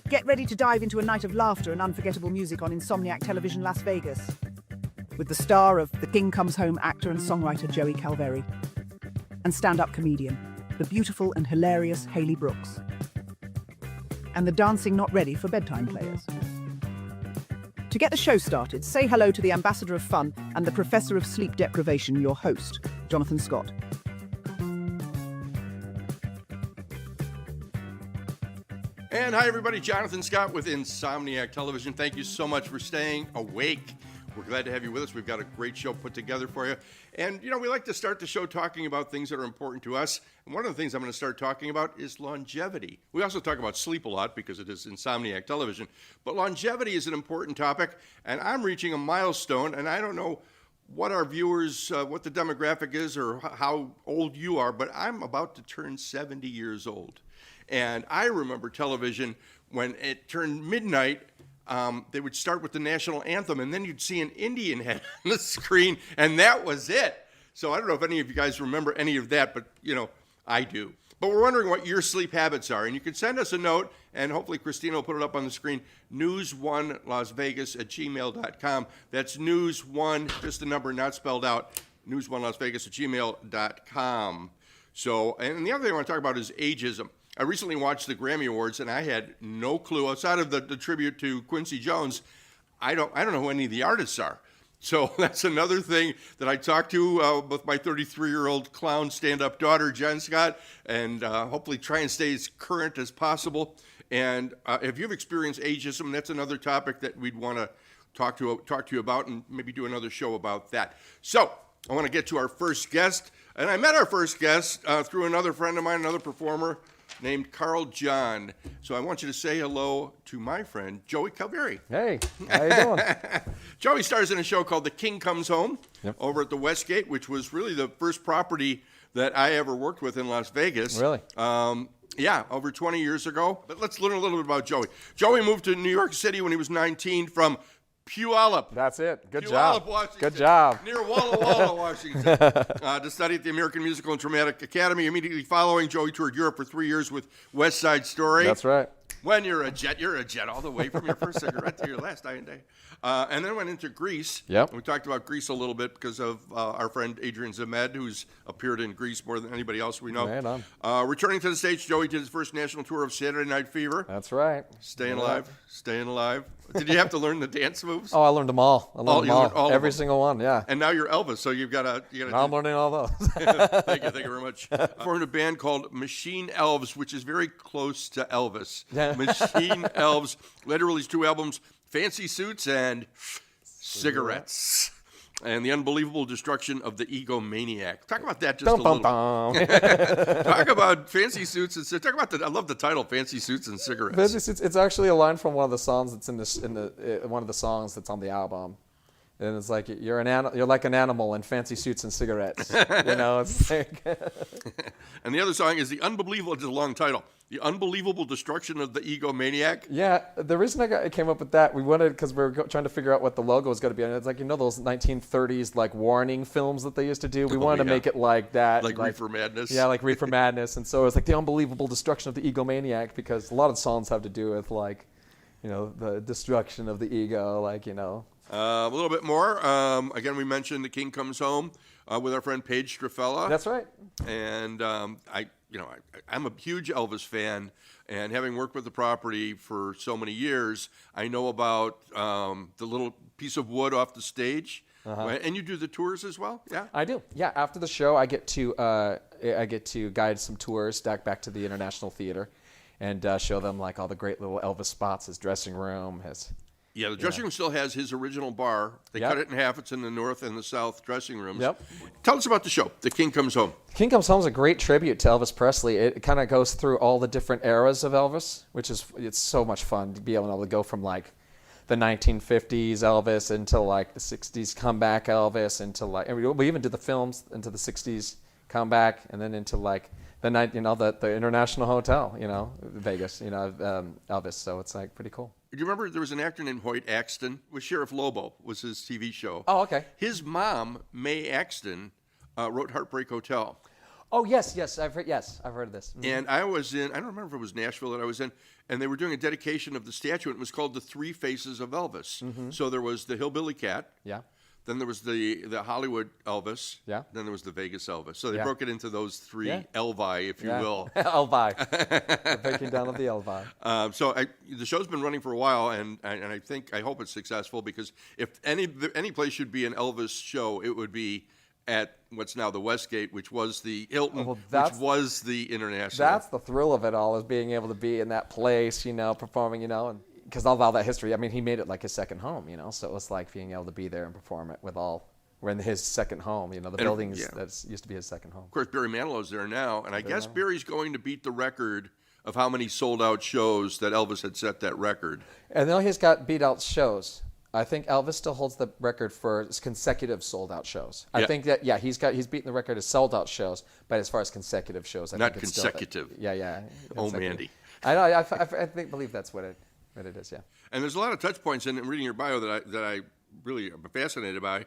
Get ready to dive into a night of laughter and unforgettable music on Insomniac Television Las Vegas. With the star of The King Comes Home actor and songwriter Joey Calveri. And stand-up comedian, the beautiful and hilarious Haley Brooks. And the dancing not ready for bedtime players. To get the show started, say hello to the ambassador of fun and the professor of sleep deprivation, your host, Jonathan Scott. And hi, everybody. Jonathan Scott with Insomniac Television. Thank you so much for staying awake. We're glad to have you with us. We've got a great show put together for you. And, you know, we like to start the show talking about things that are important to us. And one of the things I'm going to start talking about is longevity. We also talk about sleep a lot because it is Insomniac Television. But longevity is an important topic. And I'm reaching a milestone. And I don't know what our viewers, what the demographic is or how old you are, but I'm about to turn 70 years old. And I remember television when it turned midnight, they would start with the national anthem, and then you'd see an Indian head on the screen, and that was it. So I don't know if any of you guys remember any of that, but, you know, I do. But we're wondering what your sleep habits are, and you can send us a note, and hopefully Christina will put it up on the screen, news1lasvegas@gmail.com. That's news1, just the number, not spelled out, news1lasvegas@gmail.com. So, and the other thing I want to talk about is ageism. I recently watched the Grammy Awards, and I had no clue. Outside of the tribute to Quincy Jones, I don't know who any of the artists are. So that's another thing that I talked to with my 33-year-old clown stand-up daughter, Jen Scott, and hopefully try and stay as current as possible. And if you've experienced ageism, that's another topic that we'd want to talk to you about, and maybe do another show about that. So I want to get to our first guest, and I met our first guest through another friend of mine, another performer, named Carl John. So I want you to say hello to my friend, Joey Calveri. Hey, how you doing? Joey stars in a show called The King Comes Home over at the Westgate, which was really the first property that I ever worked with in Las Vegas. Really? Yeah, over 20 years ago. But let's learn a little bit about Joey. Joey moved to New York City when he was 19 from Puyallup. That's it. Good Puyallup, job. Washington, Good job. Near Walla Walla, Washington, to study at the American Musical and Dramatic Academy. Immediately following, Joey toured Europe for 3 years with West Side Story. That's right. When you're a jet all the way from your first cigarette to your last dying day. And then went into Greece. Yep. We talked about Greece a little bit because of our friend Adrian Zemed, who's appeared in Greece more than anybody else we know. Right on. Returning to the stage, Joey did his first national tour of Saturday Night Fever. That's right. Staying alive. Did you have to learn the dance moves? Oh, I learned them all. learned all of Every them. single one, yeah. And now you're Elvis, so you've got to. Now I'm learning all those. Thank you very much. Formed a band called Machine Elves, which is very close to Elvis. Yeah. Machine Elves later released 2 albums, Fancy Suits and Cigarettes. And The Unbelievable Destruction of the Egomaniac. Talk about that just a little. Talk about Fancy Suits and talk about I love the title, Fancy Suits and Cigarettes. Fancy Suits, it's actually a line from one of the songs that's in one of the songs that's on the album. And it's like you're like an animal in fancy suits and cigarettes. You know, it's like And the other song is The Unbelievable, it's a long title, The Unbelievable Destruction of the Egomaniac. Yeah, the reason I came up with that, we wanted, because we were trying to figure out what the logo was going to be. And it's like, you know those 1930s like warning films that they used to do? We wanted to make it like that. Like Reefer Madness. Yeah, like Reefer Madness. And so it was like The Unbelievable Destruction of the Egomaniac, because a lot of songs have to do with like, you know, the destruction of the ego, like, you know. A little bit more. Again, we mentioned The King Comes Home with our friend Paige Strafella. That's right. And I'm a huge Elvis fan, and having worked with the property for so many years, I know about the little piece of wood off the stage. And you do the tours as well? Yeah, I do. Yeah, after the show, I get to guide some tours back to the International Theater, and show them like all the great little Elvis spots. His dressing room, the dressing room still has his original bar. They cut it in half. It's in the north and the south dressing rooms. Yep. Tell us about the show, The King Comes Home. King Comes Home is a great tribute to Elvis Presley. It kind of goes through all the different eras of Elvis, it's so much fun to be able to go from like the 1950s Elvis into like the 60s comeback Elvis, into like, and we even did the films into the 60s comeback, and then into like the night, you know, the International Hotel, you know, Vegas, you know, Elvis. So it's like pretty cool. Do you remember there was an actor named Hoyt Axton? Was Sheriff Lobo was his TV show. Oh, okay. His mom, Mae Axton, wrote Heartbreak Hotel. Oh yes, I've heard of this. Mhm. And I was in, I don't remember if it was Nashville that I was in, and they were doing a dedication of the statue, and it was called The Three Faces of Elvis. So there was the Hillbilly Cat, Yeah. then there was the Hollywood Elvis, Yeah. then there was the Vegas Elvis. So they Yeah. broke it into those three Yeah. Elvi, if you Yeah. will. Elvi. The breaking down of the Elvi. The show's been running for a while, and I hope it's successful, because if any place should be an Elvis show, it would be at what's now the Westgate, which was the Hilton, Well, which was the International. That's the thrill of it all, is being able to be in that place, performing, and because of all that history. I mean, he made it like his second home, so it was like being able to be there and perform it we're in his second home, the buildings that used to be his second home. Of course, Barry Manilow's there now, and I guess Barry's going to beat the record of how many sold-out shows that Elvis had set that record. And now he's got beat out shows. I think Elvis still holds the record for consecutive sold-out shows. I think that he's beaten the record of sold-out shows, but as far as consecutive shows, I Not think it's consecutive. Still yeah. Oh, Mandy. I know. I believe that's what it is. Yeah. And there's a lot of touch points in reading your bio that I really am fascinated by.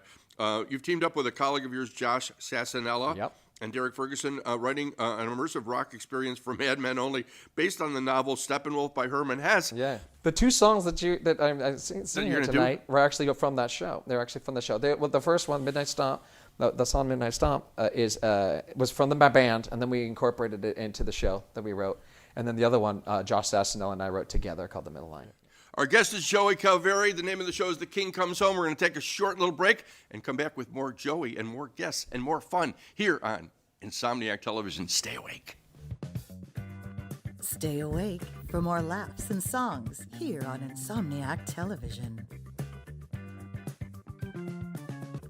You've teamed up with a colleague of yours, Josh Sassanella. Yep. And Derek Ferguson, writing an immersive rock experience for Mad Men Only, based on the novel Steppenwolf by Herman Hesse. Yeah. The two songs that I'm singing here tonight were actually from that show. They're actually from the show. The first one, Midnight Stomp, the song Midnight Stomp, was from my band, and then we incorporated it into the show that we wrote. And then the other one, Josh Sassanella and I wrote together, called The Middle Line. Our guest is Joey Calveri. The name of the show is The King Comes Home. We're going to take a short little break and come back with more Joey and more guests and more fun here on Insomniac Television. Stay awake. Stay awake for more laughs and songs here on Insomniac Television.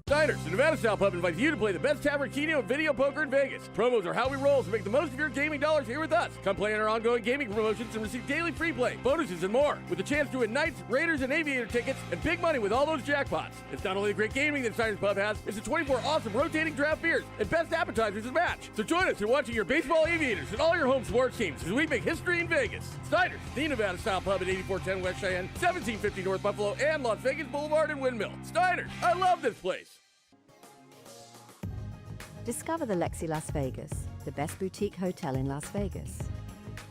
Diners, the Nevada-style pub, invites you to play the best tavern, keno, and video poker in Vegas. Promos are how we roll, so make the most of your gaming dollars here with us. Come play in our ongoing gaming promotions and receive daily free play, bonuses, and more, with a chance to win Knights, Raiders, and Aviator tickets and big money with all those jackpots. It's not only the great gaming that Diners Pub has, it's the 24 awesome rotating draft beers and best appetizers to match. So join us in watching your baseball Aviators and all your home sports teams as we make history in Vegas. Diners, the Nevada-style pub at 8410 West Cheyenne, 1750 North Buffalo, and Las Vegas Boulevard and Windmill. Diners, I love this place. Discover the Lexi Las Vegas, the best boutique hotel in Las Vegas.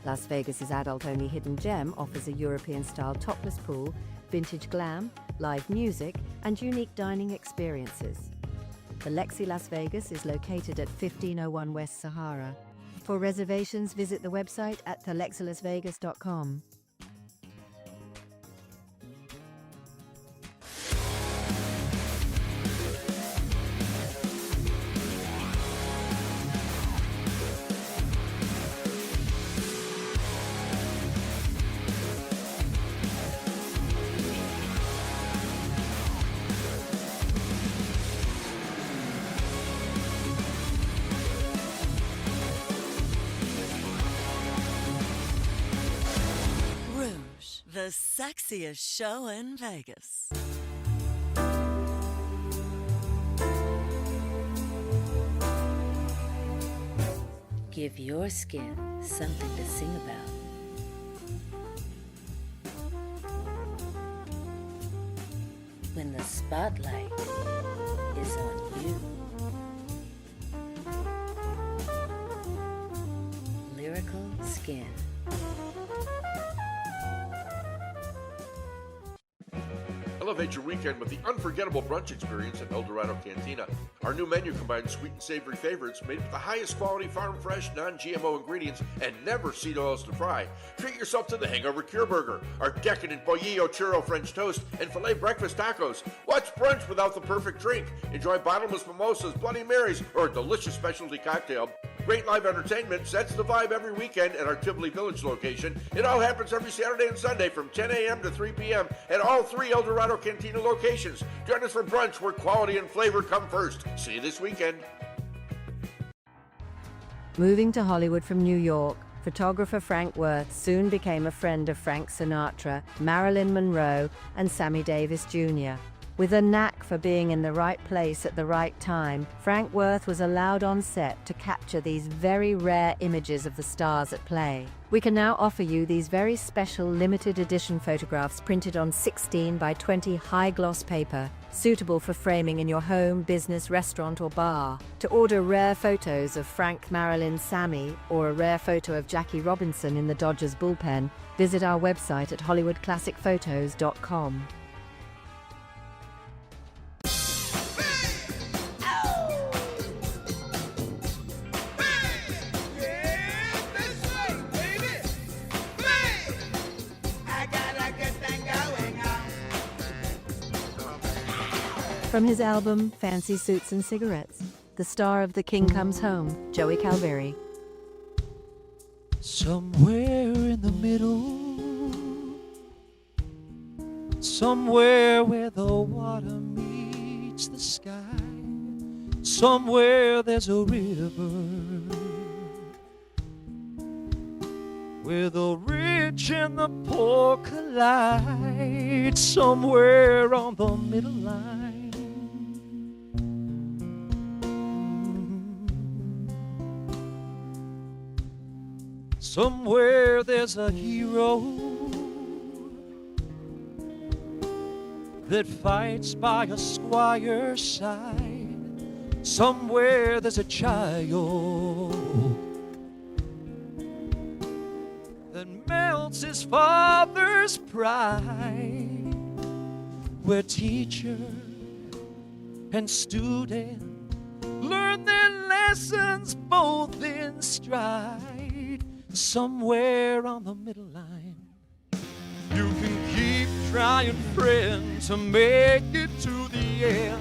Las Vegas's adult-only hidden gem offers a European-style topless pool, vintage glam, live music, and unique dining experiences. The Lexi Las Vegas is located at 1501 West Sahara. For reservations, visit the website at thelexilasvegas.com. The sexiest show in Vegas. Give your skin something to sing about. When the spotlight is on you. Lyrical Skin. Elevate your weekend with the unforgettable brunch experience at El Dorado Cantina. Our new menu combines sweet and savory favorites made with the highest quality farm-fresh, non-GMO ingredients and never seed oils to fry. Treat yourself to the Hangover Cure Burger, our decadent Bollillo Churro French Toast, and filet breakfast tacos. What's brunch without the perfect drink? Enjoy bottomless mimosas, Bloody Marys, or a delicious specialty cocktail. Great live entertainment sets the vibe every weekend at our Tivoli Village location. It all happens every Saturday and Sunday from 10 a.m. to 3 p.m. at all three El Dorado Cantina locations. Join us for brunch where quality and flavor come first. See you this weekend. Moving to Hollywood from New York, photographer Frank Worth soon became a friend of Frank Sinatra, Marilyn Monroe, and Sammy Davis Jr. With a knack for being in the right place at the right time, Frank Worth was allowed on set to capture these very rare images of the stars at play. We can now offer you these very special limited edition photographs printed on 16 by 20 high-gloss paper. suitable for framing in your home, business, restaurant, or bar. To order rare photos of Frank, Marilyn, Sammy, or a rare photo of Jackie Robinson in the Dodgers bullpen, visit our website at hollywoodclassicphotos.com. From his album Fancy Suits and Cigarettes, the star of The King Comes Home, Joey Calveri. Somewhere in the middle, somewhere where the water meets the sky, somewhere there's a river where the rich and the poor collide, somewhere on the middle line. Somewhere there's a hero that fights by a squire's side. Somewhere there's a child that melts his father's pride. Where teacher and student learn their lessons both in stride. Somewhere on the middle line, you can keep trying, friend, to make it to the end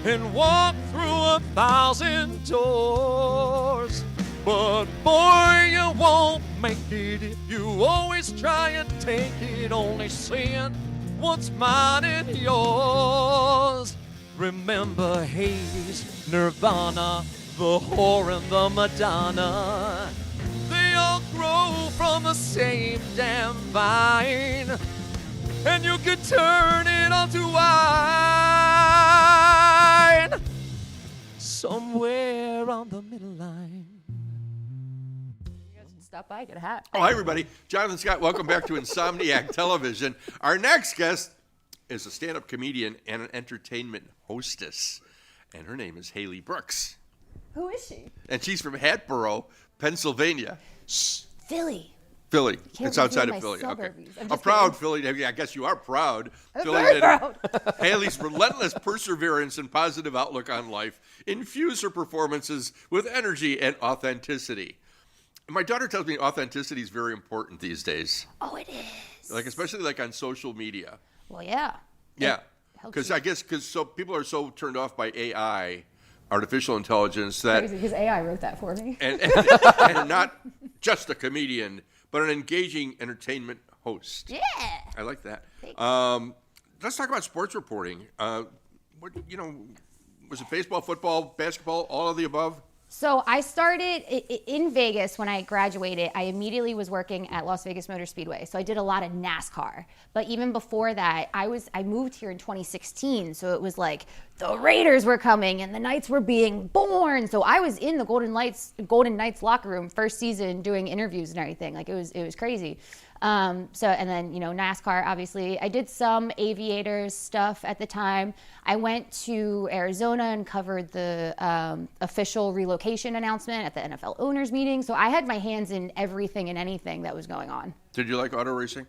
and walk through 1,000 doors. But boy, you won't make it if you always try and take it, only saying what's mine and yours. Remember Hades, Nirvana, the whore and the Madonna. They all grow from the same damn vine, and you could turn it onto wine. Somewhere on the middle line. You guys can stop by, get a hat. Oh, hi, everybody. Jonathan Scott, welcome back to Insomniac Television. Our next guest is a stand-up comedian and an entertainment hostess, and her name is Haley Brooks. Who is she? And she's from Hatboro, Pennsylvania. Shh, Philly. Philly. Can't It's outside reveal of Philly. my Okay. suburbies. I'm A just proud kidding. Philly. I guess you are proud. I'm Philly very native. proud. Haley's relentless perseverance and positive outlook on life infuse her performances with energy and authenticity. My daughter tells me authenticity is very important these days. Oh, it is. Like, especially like on social media. Well, yeah. Yeah. helps Because you. I guess so people are so turned off by AI, artificial intelligence, that Crazy, because AI wrote that for me. and not just a comedian, but an engaging entertainment host. Yeah. I like that. Thanks. Let's talk about sports reporting. Was it baseball, football, basketball, all of the above? So I started in Vegas when I graduated. I immediately was working at Las Vegas Motor Speedway. So I did a lot of NASCAR. But even before that, I moved here in 2016. So it was like the Raiders were coming and the Knights were being born. So I was in the Golden Knights locker room first season doing interviews and everything. Like it was crazy. And then, NASCAR, obviously. I did some aviators stuff at the time. I went to Arizona and covered the official relocation announcement at the NFL owners meeting. So I had my hands in everything and anything that was going on. Did you like auto racing?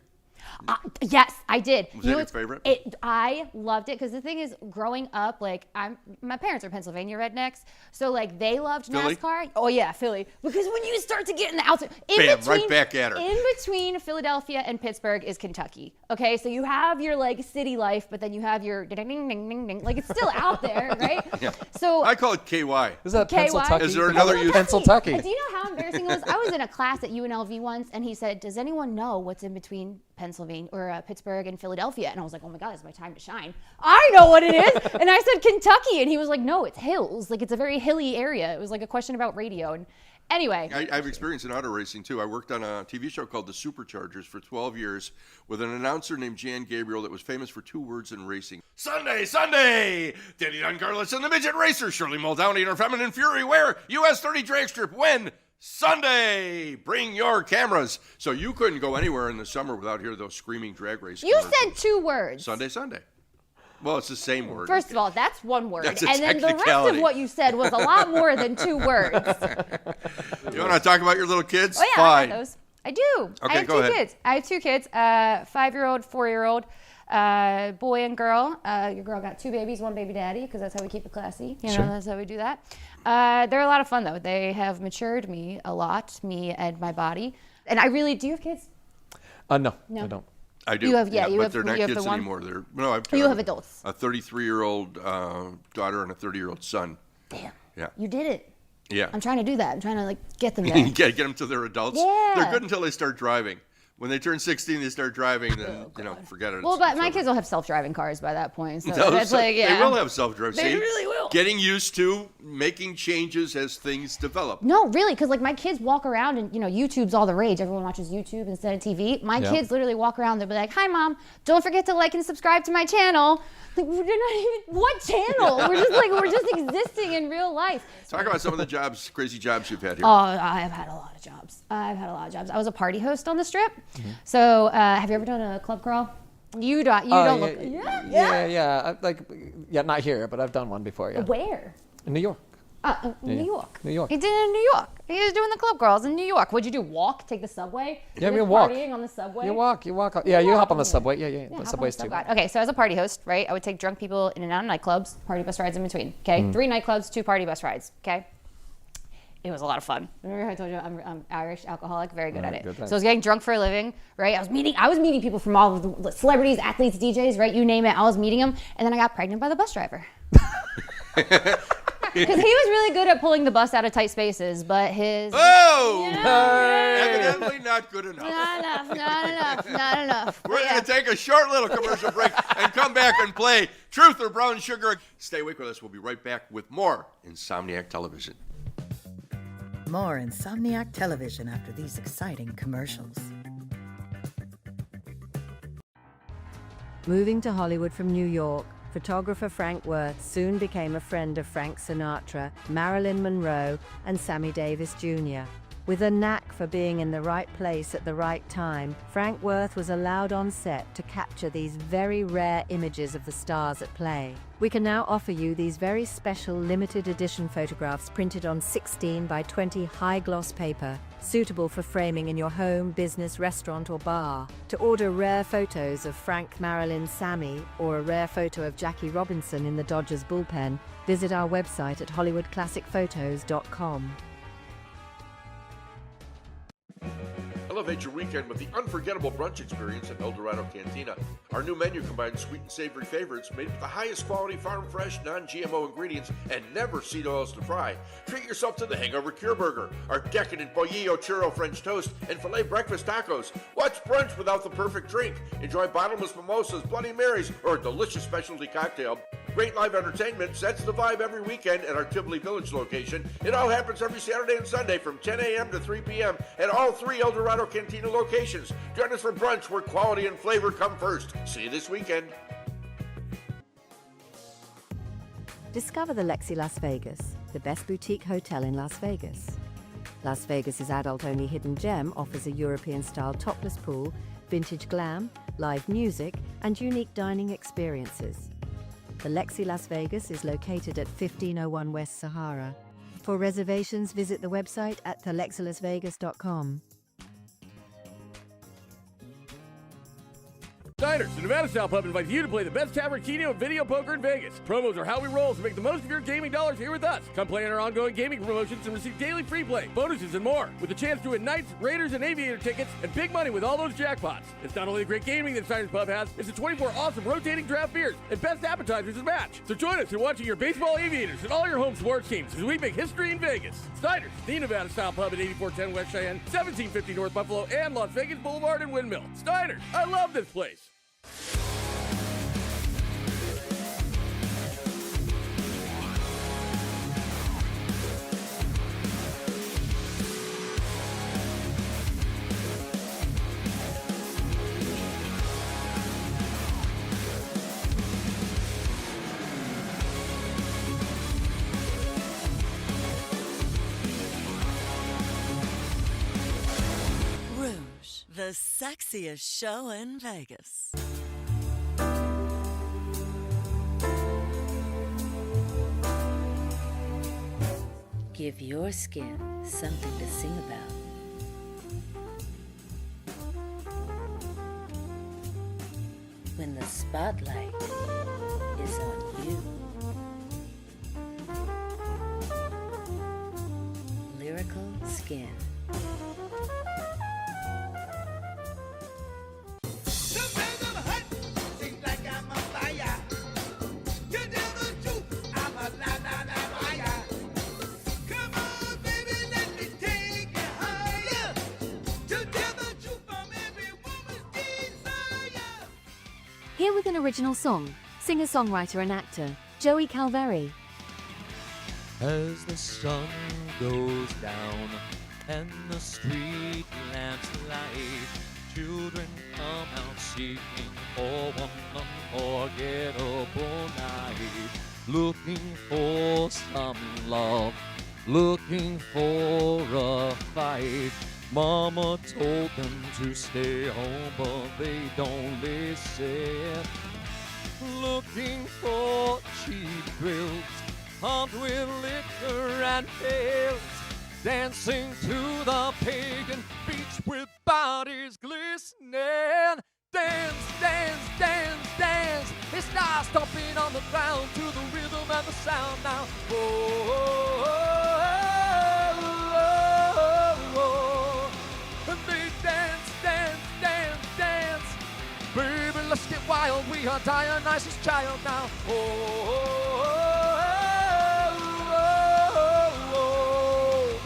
Yes, I did. Was that your favorite? I loved it because the thing is, growing up, like my parents are Pennsylvania rednecks, so like they loved Philly? NASCAR. Oh yeah, Philly. Because when you start to get in the outside, Bam, right back at her. In between Philadelphia and Pittsburgh is Kentucky. Okay, so you have your like city life, but then you have your ding ding ding ding ding. Like it's still out there, right? Yeah. So I call it KY. Is that KY? Pennsyltucky? Is there another use? Pennsyltucky. Do you know how embarrassing it was? I was in a class at UNLV once, and he said, "Does anyone know what's in between Pennsylvania or Pittsburgh and Philadelphia?" And I was like, "Oh my God, it's my time to shine. I know what it is." And I said Kentucky, and he was like, "No, it's hills. Like it's a very hilly area." It was like a question about radio. And anyway, I've experienced in auto racing too. I worked on a TV show called The Superchargers for 12 years with an announcer named Jan Gabriel that was famous for two words in racing. Sunday, Sunday! Danny Dungarless and the Midget Racer, Shirley Muldowney and her Feminine Fury, where US 30 drag strip when Sunday! Bring your cameras. So you couldn't go anywhere in the summer without hearing those screaming drag race you commercials. said two words. Sunday, Sunday. Well, it's the same word. First of all, that's one word. That's a and then the rest technicality. of what you said was a lot more than 2 words. You want to talk about your little kids? Oh, yeah, Fine. I got those. I do. Okay, I have go 2 ahead. kids. I have 2 kids, 5-year-old, 4-year-old, boy and girl. Your girl got 2 babies, 1 baby daddy, because that's how we keep it classy. You know, Sure. that's how we do that. They're a lot of fun, though. They have matured me a lot, me and my body. And I really, do you have kids? No, No. I don't. I do. You have- yeah, you but have- they're not you have kids the one? anymore. No, I have 2. You have adults. A 33-year-old daughter and a 30-year-old son. Damn. Yeah. You did it. Yeah. I'm trying to do that. I'm trying to, get them there. get them to their adults. Yeah. They're good until they start driving. When they turn 16, they start driving, then, forget it. Well, It's but my over. kids will have self-driving cars by that point. So No, that's They yeah. will have self-drive. They really will. Getting used to making changes as things develop. No, really, because my kids walk around and YouTube's all the rage. Everyone watches YouTube instead of TV. My Yeah. kids literally walk around. They'll be like, "Hi, Mom. Don't forget to like and subscribe to my channel." Like, we're not even what channel? we're just existing in real life. Talk about some of the crazy jobs you've had here. Oh, I have had a lot of jobs. I was a party host on the Strip. So, have you ever done a club crawl? You don't look. Yeah. Not here, but I've done one before. Yeah. Where? In New York. New York. New York. He did it in New York. He was doing the club crawls in New York. What'd you do? Walk? Take the subway? Yeah, You we like walk. Partying on the subway? You walk. Yeah, you hop on the subway. Yeah. Yeah, The hop on subways the too. subway. Okay, so as a party host, right, I would take drunk people in and out of nightclubs, party bus rides in between. Okay, 3 nightclubs, 2 party bus rides. Okay. It was a lot of fun. Remember I told you I'm Irish alcoholic, very good at it. good So I was getting drunk for a living, right? I was meeting people from all of the celebrities, athletes, DJs, right? You name it. I was meeting them, and then I got pregnant by the bus driver. Because he was really good at pulling the bus out of tight spaces, but his Evidently not good enough. not enough. We're going to take a short little commercial break and come back and play Truth or Brown Sugar. Stay awake with us. We'll be right back with more Insomniac Television. More Insomniac Television after these exciting commercials. Moving to Hollywood from New York, photographer Frank Worth soon became a friend of Frank Sinatra, Marilyn Monroe, and Sammy Davis Jr. With a knack for being in the right place at the right time, Frank Worth was allowed on set to capture these very rare images of the stars at play. We can now offer you these very special limited edition photographs printed on 16 by 20 high-gloss paper, suitable for framing in your home, business, restaurant, or bar. To order rare photos of Frank, Marilyn, Sammy, or a rare photo of Jackie Robinson in the Dodgers bullpen, visit our website at hollywoodclassicphotos.com. Elevate your weekend with the unforgettable brunch experience at El Dorado Cantina. Our new menu combines sweet and savory favorites made with the highest quality farm-fresh, non-GMO ingredients and never seed oils to fry. Treat yourself to the Hangover Cure Burger, our decadent Bollillo Churro French Toast, and filet breakfast tacos. What's brunch without the perfect drink? Enjoy bottomless mimosas, Bloody Marys, or a delicious specialty cocktail. Great live entertainment sets the vibe every weekend at our Tivoli Village location. It all happens every Saturday and Sunday from 10 a.m. to 3 p.m. at all 3 El Dorado Cantina locations. Join us for brunch where quality and flavor come first. See you this weekend. Discover the Lexi Las Vegas, the best boutique hotel in Las Vegas. Las Vegas's adult-only hidden gem offers a European-style topless pool, vintage glam, live music, and unique dining experiences. The Lexi Las Vegas is located at 1501 West Sahara. For reservations, visit the website at thelexilasvegas.com. Diners, the Nevada Style Pub invites you to play the best tavern, keno, and video poker in Vegas. Promos are how we roll, so make the most of your gaming dollars here with us. Come play in our ongoing gaming promotions and receive daily free play, bonuses, and more. With a chance to win Knights, Raiders, and Aviator tickets, and big money with all those jackpots. It's not only the great gaming that Diners Pub has, it's the 24 awesome rotating draft beers and best appetizers to match. So join us in watching your baseball Aviators and all your home sports teams as we make history in Vegas. Diners, the Nevada Style Pub at 8410 West Cheyenne, 1750 North Buffalo, and Las Vegas Boulevard and Windmill. Diners, I love this place. Rouge, the sexiest show in Vegas. Give your skin something to sing about. When the spotlight is on you. Lyrical Skin. Here with an original song, singer-songwriter and actor Joey Calveri. As the sun goes down and the street lamps light, children come out seeking for one unforgettable night, looking for some love, looking for a fight. Mama told them to stay home, but they don't listen. Looking for cheap thrills, pumped with liquor and pills, dancing to the pagan beach with bodies glistening. Dance, dance, dance, dance. They start stomping on the ground to the rhythm and the sound now. Oh, oh, oh, oh, oh, oh. And they dance, dance, dance, dance. Baby, let's get wild. We are Dionysus' child now. Oh, oh, oh, oh, oh, oh.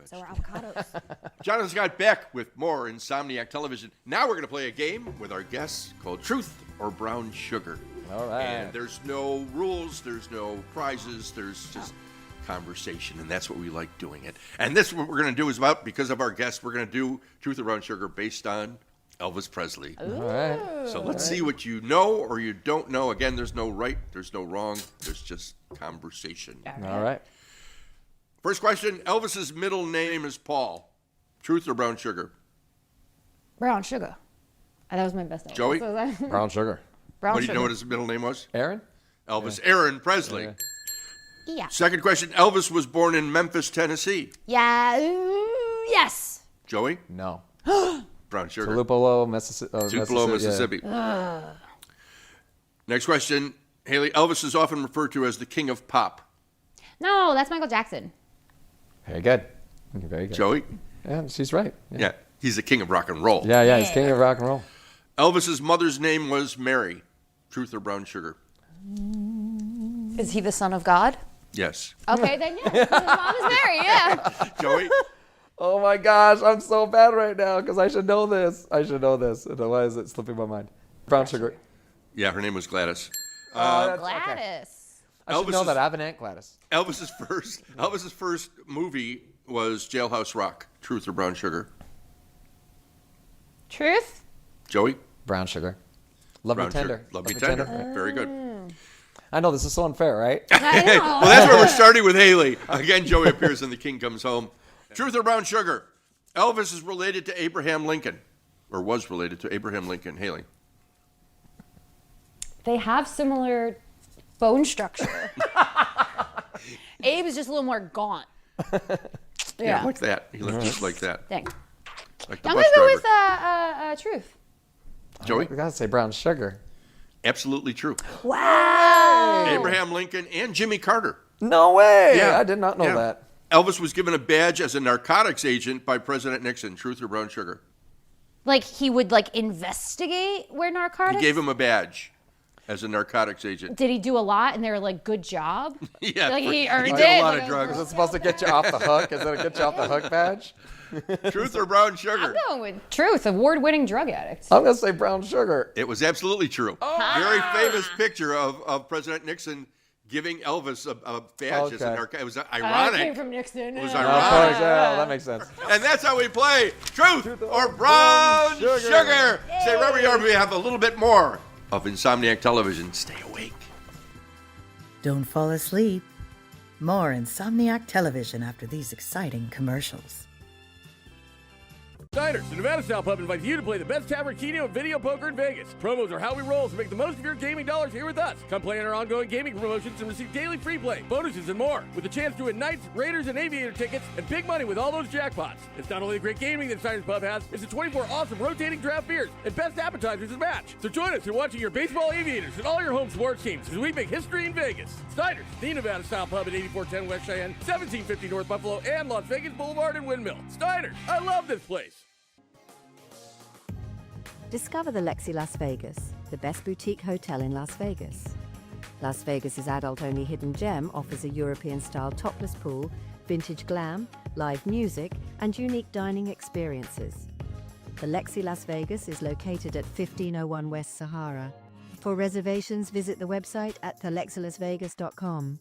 So we're avocados. Jonathan Scott back with more Insomniac Television. Now we're going to play a game with our guests called Truth or Brown Sugar. All right. And there's no rules, there's no prizes, there's just conversation, and that's what we like doing it. And this, what we're going to do is about, because of our guests, we're going to do Truth or Brown Sugar based on Elvis Presley. All right. So let's see what you know or you don't know. Again, there's no right, there's no wrong, there's just conversation. All right. First question, Elvis's middle name is Paul. Truth or Brown Sugar? Brown sugar. That was my best name. Joey? Brown sugar. Brown What do you sugar. know what his middle name was? Aaron? Elvis Aaron Presley. Yeah. Yeah. Second question, Elvis was born in Memphis, Tennessee. Yeah. Yes. Joey? No. Brown Sugar. Tupelo, Mississippi. Tupelo, Mississippi. Next question, Haley, Elvis is often referred to as the king of pop. No, that's Michael Jackson. Very good. Very good. Joey? Yeah, she's right. Yeah. He's the king of rock and roll. Yeah, he's king of rock and roll. Elvis's mother's name was Mary. Truth or Brown Sugar? Is he the son of God? Yes. Okay, then yeah. His mom is Mary, yeah. Joey? Oh my gosh, I'm so bad right now because I should know this. And why is it slipping my mind? Brown sugar. Yeah, her name was Gladys. Gladys. Okay. I should know that. I have an Aunt Gladys. Elvis's first movie was Jailhouse Rock. Truth or Brown Sugar? Truth? Joey? Brown sugar. Love Brown me tender. Sugar. Love me tender. Right. Very good. I know this is so unfair, right? I know. Well, that's where we're starting with Haley. Again, Joey appears in The King Comes Home. Truth or Brown Sugar? Elvis is related to Abraham Lincoln, or was related to Abraham Lincoln. Haley? They have similar bone structure. Abe is just a little more gaunt. Yeah, like that. He looked just like that. Dang. Like the I'm bus going to driver. go with Truth. Joey? We gotta say brown sugar. Absolutely true. Wow. Abraham Lincoln and Jimmy Carter. No way! Yeah. I did not know Yeah. that. Elvis was given a badge as a narcotics agent by President Nixon. Truth or Brown Sugar? Like he would investigate where narcotics? He gave him a badge as a narcotics agent. Did he do a lot and they were like, good job? Yeah, Like he earned did it? a lot Like of a- drugs. Is it supposed to get you off the hook? Is it a get you off the hook badge? Truth or Brown Sugar? I'm going with Truth, award-winning drug addict. I'm gonna say brown sugar. It was absolutely true. Very famous picture of President Nixon giving Elvis a badge as a Okay. narcotics. It was Came ironic. from Nixon. It was Of ironic. course, yeah, that makes sense. And that's how we play Truth or Brown Sugar. Stay right where you are. We have a little bit more of Insomniac Television. Stay awake. Don't fall asleep. More Insomniac Television after these exciting commercials. Diners, the Nevada-style pub invites you to play the best tavern, keno, and video poker in Vegas. Promos are how we roll, so make the most of your gaming dollars here with us. Come play in our ongoing gaming promotions and receive daily free play, bonuses, and more, with a chance to win Knights, Raiders, and Aviator tickets, and big money with all those jackpots. It's not only the great gaming that Diners Pub has, it's the 24 awesome rotating draft beers and best appetizers to match. So join us in watching your baseball Aviators and all your home sports teams as we make history in Vegas. Diners, the Nevada-style pub at 8410 West Cheyenne, 1750 North Buffalo, and Las Vegas Boulevard and Windmill. Diners, I love this place. Discover the Lexi Las Vegas, the best boutique hotel in Las Vegas. Las Vegas's adult-only hidden gem offers a European-style topless pool, vintage glam, live music, and unique dining experiences. The Lexi Las Vegas is located at 1501 West Sahara. For reservations, visit the website at thelexilasvegas.com.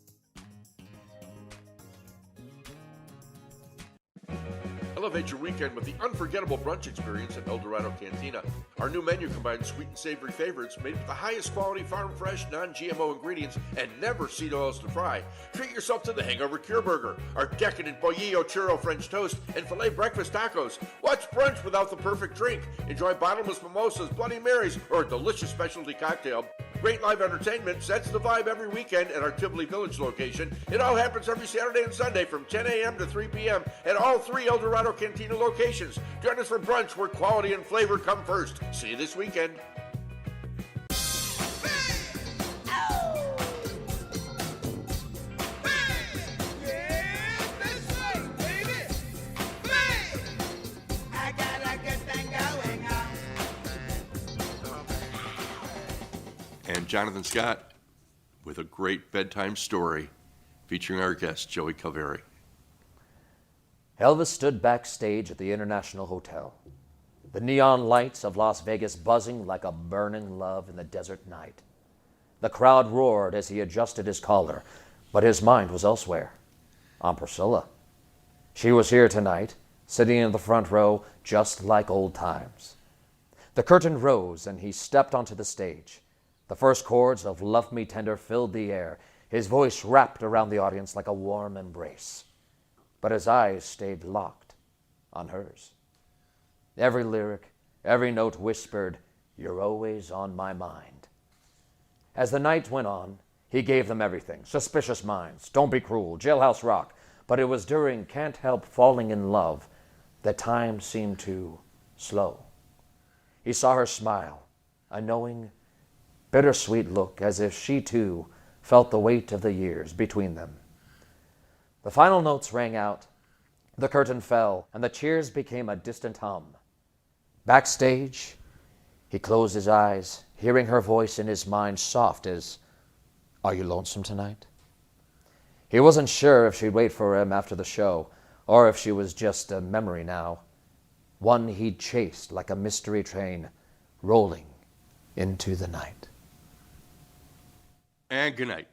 Elevate your weekend with the unforgettable brunch experience at El Dorado Cantina. Our new menu combines sweet and savory favorites made with the highest quality farm-fresh, non-GMO ingredients and never seed oils to fry. Treat yourself to the Hangover Cure Burger, our decadent Bollillo Churro French Toast, and filet breakfast tacos. What's brunch without the perfect drink? Enjoy bottomless mimosas, Bloody Marys, or a delicious specialty cocktail. Great live entertainment sets the vibe every weekend at our Tivoli Village location. It all happens every Saturday and Sunday from 10 a.m. to 3 p.m. at all three El Dorado Cantina locations. Join us for brunch where quality and flavor come first. See you this weekend. And Jonathan Scott with a great bedtime story featuring our guest, Joey Calveri. Elvis stood backstage at the International Hotel, the neon lights of Las Vegas buzzing like a burning love in the desert night. The crowd roared as he adjusted his collar, but his mind was elsewhere, on Priscilla. She was here tonight, sitting in the front row, just like old times. The curtain rose and he stepped onto the stage. The first chords of Love Me Tender filled the air. His voice wrapped around the audience like a warm embrace. But his eyes stayed locked on hers. Every lyric, every note whispered, "You're always on my mind." As the night went on, he gave them everything. Suspicious Minds, Don't Be Cruel, Jailhouse Rock. But it was during Can't Help Falling in Love that time seemed to slow. He saw her smile, a knowing, bittersweet look, as if she too felt the weight of the years between them. The final notes rang out, the curtain fell, and the cheers became a distant hum. Backstage, he closed his eyes, hearing her voice in his mind soft as, "Are you lonesome tonight?" He wasn't sure if she'd wait for him after the show, or if she was just a memory now, one he'd chased like a mystery train rolling into the night. And good night.